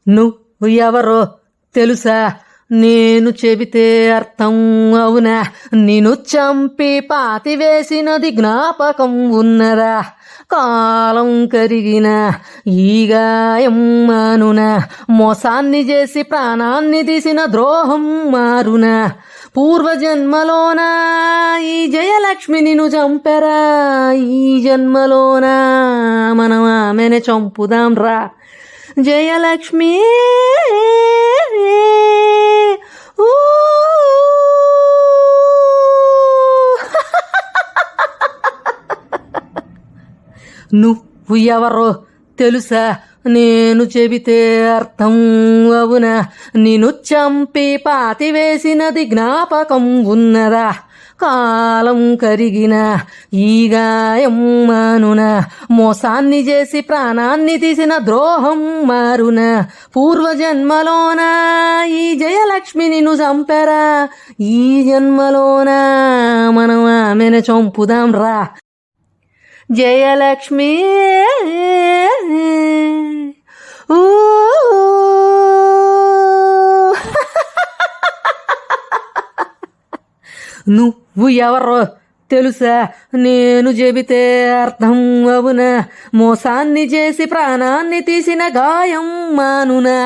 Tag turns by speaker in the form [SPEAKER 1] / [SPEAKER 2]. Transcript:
[SPEAKER 1] నువ్వు ఎవరో తెలుసా? నేను చెబితే అర్థం అవునా? నిన్ను చంపి పాతివేసినది జ్ఞాపకం ఉన్నదా? కాలం కరిగిన ఈ గాయం మానునా? మోసాన్ని చేసి ప్రాణాన్ని తీసిన ద్రోహం మారునా? పూర్వజన్మలోన ఈ జయలక్ష్మి నిన్ను చంపెరా, ఈ జన్మలోన మనం ఆమెను చంపుదాం రా. జయలక్ష్మి ఊ నువ్వు ఎవరో తెలుసా? నేను చెబితే అర్థం అవునా? నిన్ను చంపి పాతివేసినది జ్ఞాపకం ఉన్నదా? కాలం కరిగిన ఈ గాయం మానునా? మోసాన్ని చేసి ప్రాణాన్ని తీసిన ద్రోహం మారునా? పూర్వజన్మలోన ఈ జయలక్ష్మి నిన్ను చంపెరా, ఈ జన్మలోన మనం ఆమెను చంపుదాం రా. జయలక్ష్మి ఊ నువ్వు ఎవరో తెలుసా? నేను చెబితే అర్థం అవునా? మోసాన్ని చేసి ప్రాణాన్ని తీసిన గాయం మానునా?